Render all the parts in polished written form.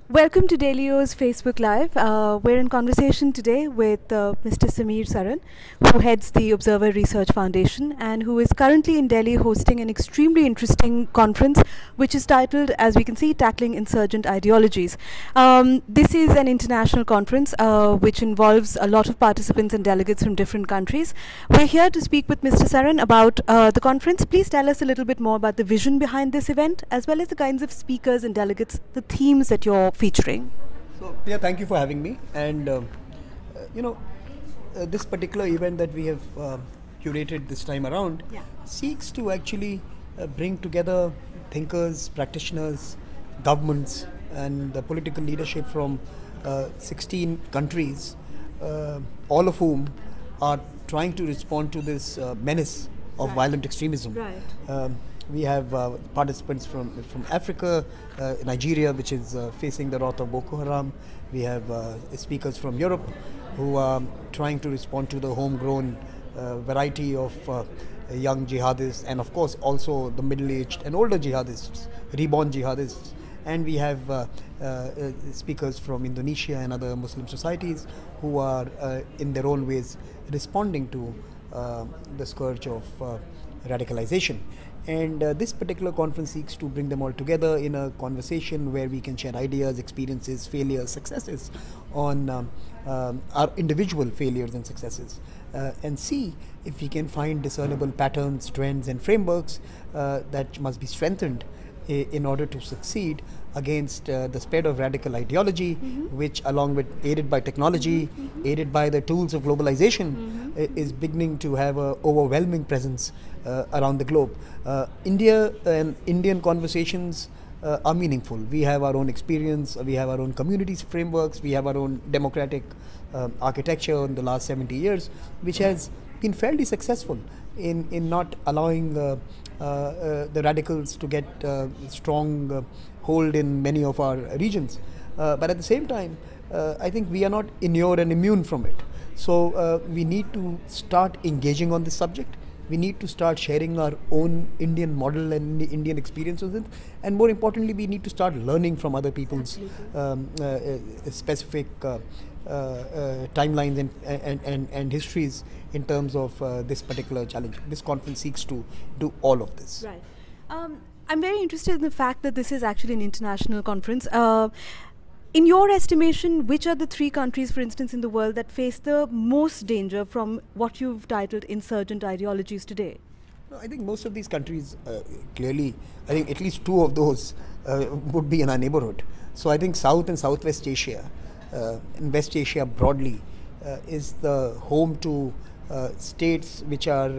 Welcome to DailyO's Facebook Live. We're in conversation today with Mr. Samir Saran, who heads the Observer Research Foundation and who is currently in Delhi hosting an extremely interesting conference, which is titled, as we can see, Tackling Insurgent Ideologies. This is an international conference which involves a lot of participants and delegates from different countries. We're here to speak with Mr. Saran about the conference. Please tell us a little bit more about the vision behind this event, as well as the kinds of speakers and delegates, the themes that you're featuring. So, yeah, thank you for having me. And, this particular event that we have curated this time around seeks to actually bring together thinkers, practitioners, governments, and the political leadership from 16 countries, all of whom are trying to respond to this menace of violent extremism. We have participants from Africa, Nigeria, which is facing the wrath of Boko Haram. We have speakers from Europe who are trying to respond to the homegrown variety of young jihadists, and of course also the middle-aged and older jihadists, reborn jihadists. And we have speakers from Indonesia and other Muslim societies who are in their own ways responding to the scourge of radicalization. And this particular conference seeks to bring them all together in a conversation where we can share ideas, experiences, failures, successes on our individual failures and successes, and see if we can find discernible patterns, trends and frameworks that must be strengthened in order to succeed against the spread of radical ideology, which, along with aided by technology, aided by the tools of globalization, is beginning to have an overwhelming presence around the globe. India and Indian conversations are meaningful. We have our own experience, we have our own communities frameworks, we have our own democratic architecture in the last 70 years, which has been fairly successful in not allowing the radicals to get strong hold in many of our regions. But at the same time, I think we are not inured and immune from it. So we need to start engaging on this subject. We need to start sharing our own Indian model and Indian experiences with it. And more importantly, we need to start learning from other people's specific timelines and histories in terms of this particular challenge. This conference seeks to do all of this. Right. I'm very interested in the fact that this is actually an international conference. In your estimation, which are the three countries, for instance, in the world that face the most danger from what you've titled insurgent ideologies today? No, I think most of these countries, clearly, I think at least two of those would be in our neighborhood. So I think South and Southwest Asia, and West Asia broadly, is the home to states which are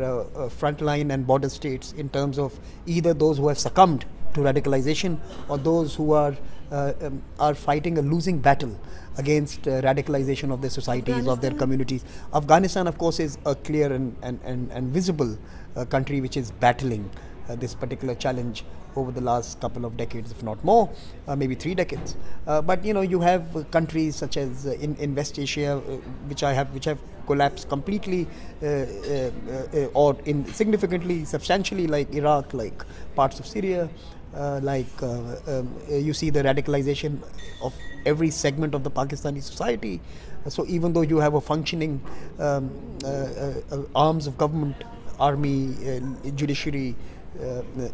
frontline and border states in terms of either those who have succumbed to radicalization or those who are fighting a losing battle against radicalization of their societies, of their communities. Afghanistan, of course, is a clear and visible country which is battling this particular challenge over the last couple of decades, if not more, maybe 3 decades. But you have countries such as in West Asia, which have collapsed completely or in significantly, substantially, like Iraq, like parts of Syria. You see the radicalization of every segment of the Pakistani society. So even though you have a functioning arms of government, army, judiciary,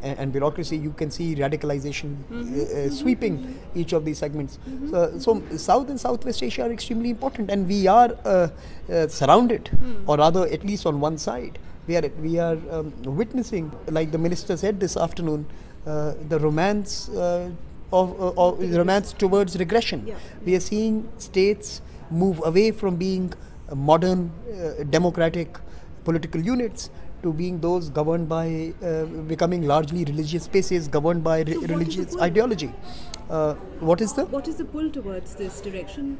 and bureaucracy, you can see radicalization sweeping each of these segments. So South and Southwest Asia are extremely important, and we are surrounded, or rather at least on one side, we are witnessing, like the minister said this afternoon, the romance romance towards regression. We are seeing states move away from being modern democratic political units to being those governed by becoming largely religious spaces governed by religious ideology. What is the pull towards this direction?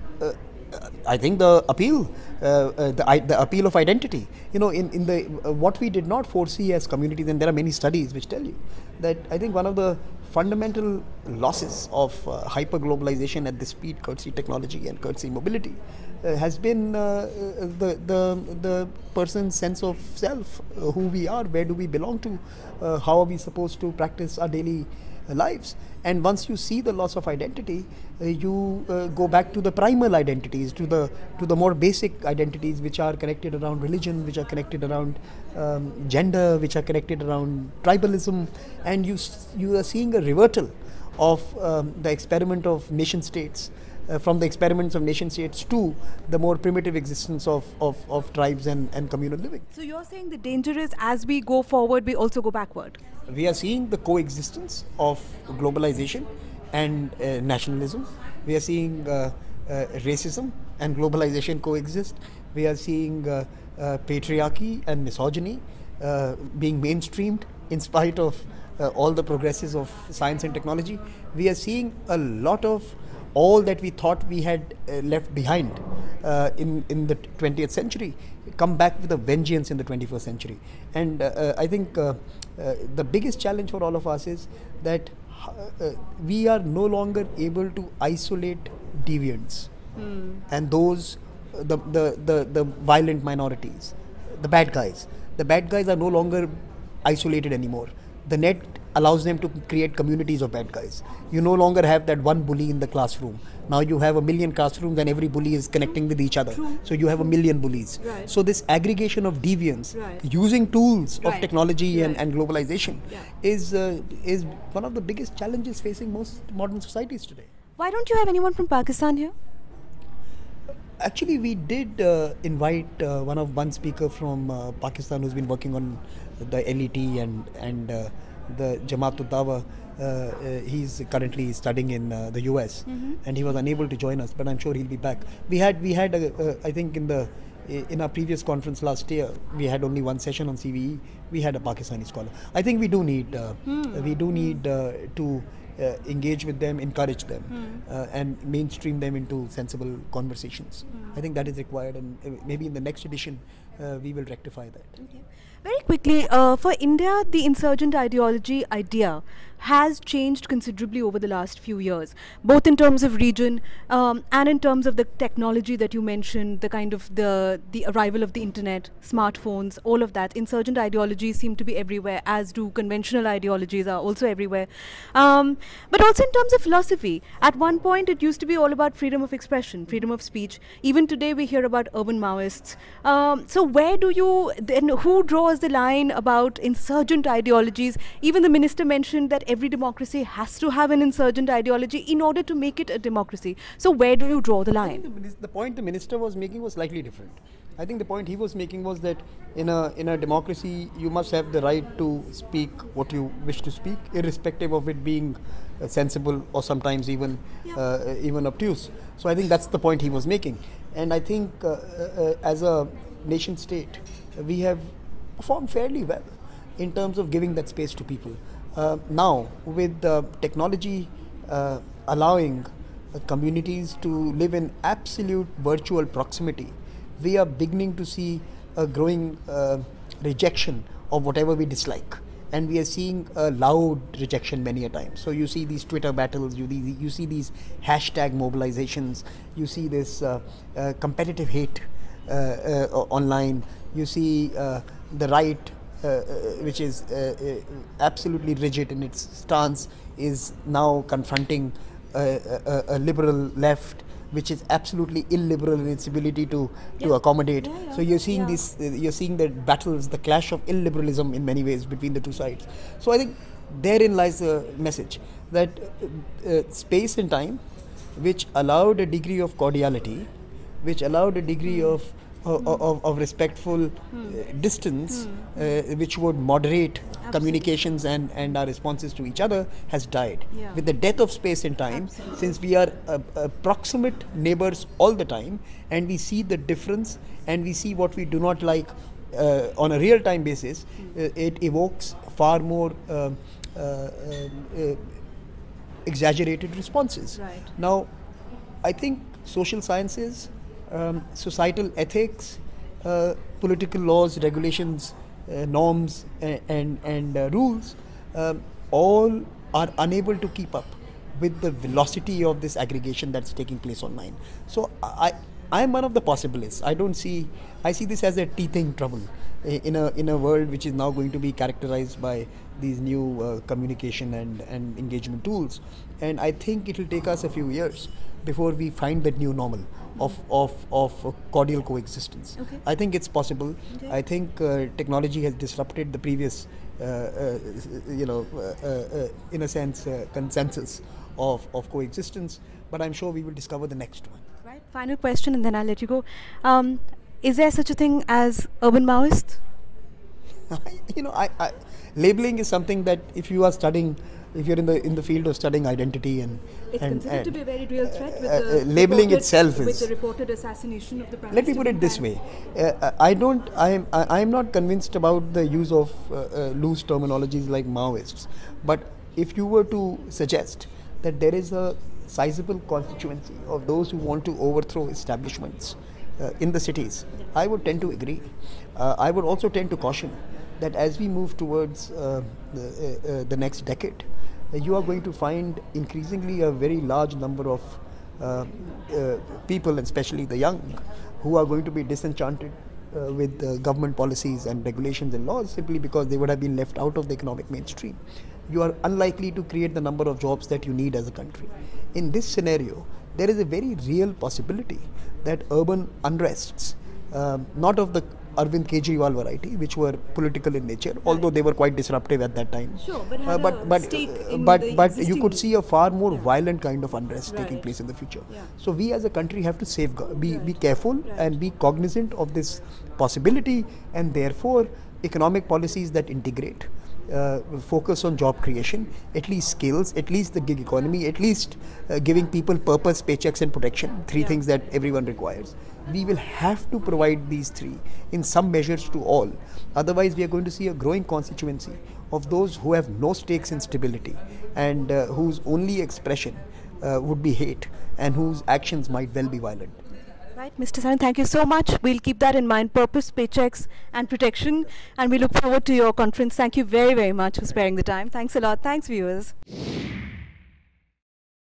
I think the appeal, the appeal of identity. In the what we did not foresee as communities, and there are many studies which tell you that I think one of the fundamental losses of hyper-globalization at this speed, courtesy technology and courtesy mobility, has been the person's sense of self, who we are, where do we belong to, how are we supposed to practice our daily lives. And once you see the loss of identity, you go back to the primal identities, to the more basic identities, which are connected around religion, which are connected around gender, which are connected around tribalism, and you are seeing a reversal of the experiment of nation states, from the experiments of nation states to the more primitive existence of tribes and communal living. So you're saying the danger is, as we go forward, we also go backward? We are seeing the coexistence of globalization and nationalism. We are seeing racism and globalization coexist. We are seeing patriarchy and misogyny being mainstreamed in spite of all the progresses of science and technology. We are seeing a lot of all that we thought we had left behind in the 20th century come back with a vengeance in the 21st century. And I think the biggest challenge for all of us is that we are no longer able to isolate deviants and those the violent minorities, the bad guys. The bad guys are no longer isolated anymore. The net allows them to create communities of bad guys. You no longer have that one bully in the classroom. Now you have a million classrooms and every bully is connecting with each other. True. So you have a million bullies. Right. So this aggregation of deviants Right. using tools of Right. technology Right. and globalization Yeah. is one of the biggest challenges facing most modern societies today. Why don't you have anyone from Pakistan here? Actually, we did invite one speaker from Pakistan who's been working on the LET and the Jamaat-ud-Dawa. He's currently studying in the US, and he was unable to join us, but I'm sure he'll be back. We had I think in our previous conference last year, we had only one session on CVE. We had a Pakistani scholar. I think we do need to engage with them, encourage them, and mainstream them into sensible conversations. I think that is required, and maybe in the next edition we will rectify that. Okay. Very quickly, for India, the insurgent ideology idea has changed considerably over the last few years, both in terms of region and in terms of the technology that you mentioned, the kind of the arrival of the internet, smartphones, all of that. Insurgent ideologies seem to be everywhere, as do conventional ideologies are also everywhere. But also in terms of philosophy, at one point it used to be all about freedom of expression, freedom of speech. Even today we hear about urban Maoists. So where do you, then who draws the line about insurgent ideologies? Even the minister mentioned that every democracy has to have an insurgent ideology in order to make it a democracy. So where do you draw the line? The point the minister was making was slightly different. I think the point he was making was that in a democracy you must have the right to speak what you wish to speak, irrespective of it being sensible or sometimes even obtuse. So I think that's the point he was making. And I think as a nation state, we have performed fairly well in terms of giving that space to people. Now, with technology allowing communities to live in absolute virtual proximity, we are beginning to see a growing rejection of whatever we dislike. And we are seeing a loud rejection many a time. So you see these Twitter battles, you see these hashtag mobilizations, you see this competitive hate online, you see the right, which is absolutely rigid in its stance, is now confronting a liberal left, which is absolutely illiberal in its ability to accommodate. So you're seeing this, you're seeing the battles, the clash of illiberalism in many ways between the two sides. So I think therein lies the message that space and time, which allowed a degree of cordiality, which allowed a degree of respectful distance, which would moderate communications and our responses to each other, has died. With the death of space and time, since we are proximate neighbors all the time, and we see the difference and we see what we do not like on a real-time basis, it evokes far more exaggerated responses. Right. Now, I think social sciences, societal ethics, political laws, regulations, norms and rules, all are unable to keep up with the velocity of this aggregation that's taking place online. So I'm one of the possibilists. I see this as a teething trouble in a world which is now going to be characterized by these new communication and engagement tools. And I think it will take us a few years before we find that new normal of cordial coexistence. Okay. I think it's possible. Okay. I think technology has disrupted the previous, in a sense, consensus of coexistence. But I'm sure we will discover the next one. Right. Final question, and then I'll let you go. Is there such a thing as urban Maoist? Labeling is something that if you are studying, if you're in the field of studying identity it's considered to be a very real threat. With labeling itself is with the reported assassination of the Prime Let me put it this way: I am not convinced about the use of loose terminologies like Maoists. But if you were to suggest that there is a sizable constituency of those who want to overthrow establishments in the cities, I would tend to agree. I would also tend to caution that as we move towards the next decade, you are going to find increasingly a very large number of people, and especially the young, who are going to be disenchanted with government policies and regulations and laws simply because they would have been left out of the economic mainstream. You are unlikely to create the number of jobs that you need as a country. In this scenario, there is a very real possibility that urban unrests, not of the Arvind Kejriwal variety, which were political in nature, although they were quite disruptive at that time. Sure, but you could see a far more violent kind of unrest taking place in the future. Yeah. So we as a country have to safeguard, be careful and be cognizant of this possibility, and therefore economic policies that integrate, focus on job creation, at least skills, at least the gig economy, at least giving people purpose, paychecks and protection, three things that everyone requires. We will have to provide these three in some measures to all. Otherwise, we are going to see a growing constituency of those who have no stakes in stability and whose only expression would be hate and whose actions might well be violent. Right, Mr. Saran, thank you so much. We'll keep that in mind, purpose, paychecks and protection. And we look forward to your conference. Thank you very, very much for sparing the time. Thanks a lot. Thanks, viewers.